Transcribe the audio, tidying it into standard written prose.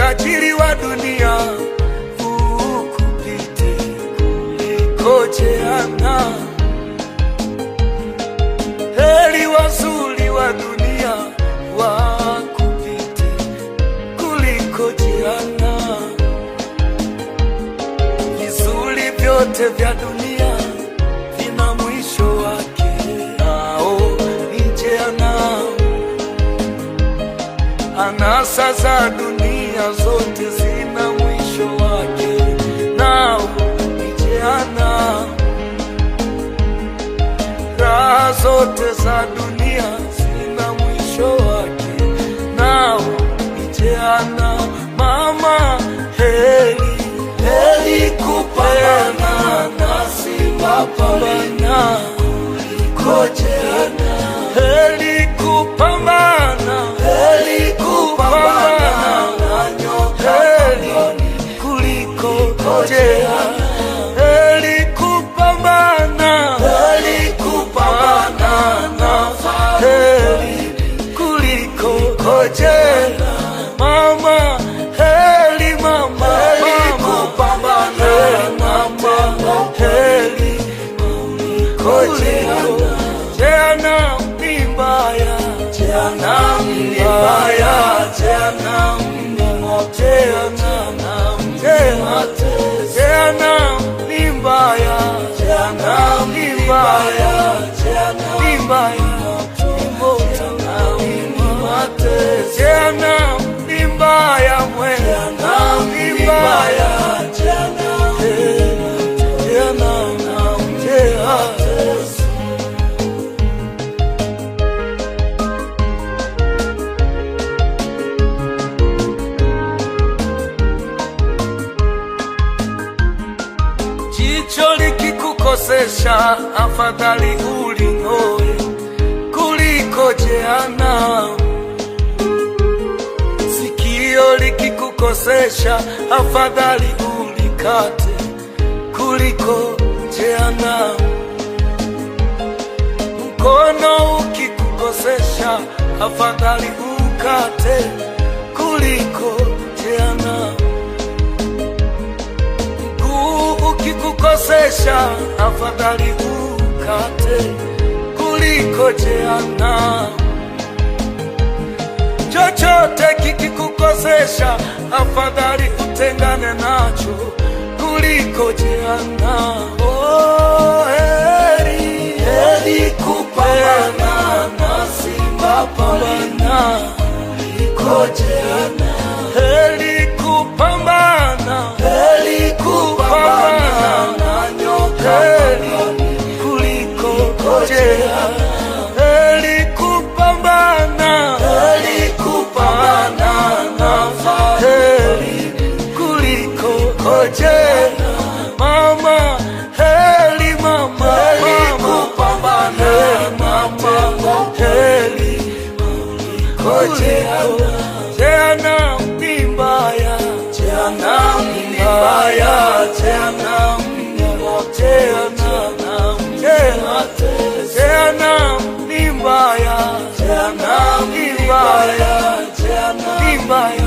utajiri wa dunia ukupite kuliko jehanamu. Heri wazuri wa dunia wakupite kuliko jehanamu. Vizuri vyote vya dunia vina mwisho wake, nao ni jehanamu. Anasa za dunia zote zina mwisho wake, nao ni jehanamu. Raha zote za dunia zina mwisho wake, nao ni jehanamu. Mama, heri kupambana nasi mapambana kuliko jehanamu. Heri kupambana na nyoka kuliko jehanamu. Heri kupambana na heri kuliko jehanamu. Mama, heri kupambana na heri kuliko jehanamu. Ni mbaya, jehanamu ni mbaya, jehanamu ni moto, jehanamu ni mbaya, jehanamu ni mbaya, ni mbaya, ni moto, ni mateso. Jehanamu ni mbaya, jehanamu ni mbaya, jehanamu ni mateso. Jicho likikukosesha, afadhali uling'oe kuliko jehanamu. Sikio likikukosesha, afadhali ulikate kuliko jehanamu. Mkono ukikukosesha, afadhali ukate kuliko jehanamu. Ukikukosesha, afadhali ukate kuliko jehanamu. Chochote kikikukosesha, afadhali utengane nacho kuliko jehanamu. Oh, heri kupambana nasi mapambana kuliko jehanamu. Heri kupambana na nyoka kuliko jehanamu. Heri kupambana na heri kuliko jehanamu. Mama, heri kupambana na heri kuliko jehanamu. Jehanamu ni mbaya, jehanamu ni mbaya, jehanamu ni moto, jehanamu ni mbaya, jehanamu ni mbaya, jehanamu ni mbaya.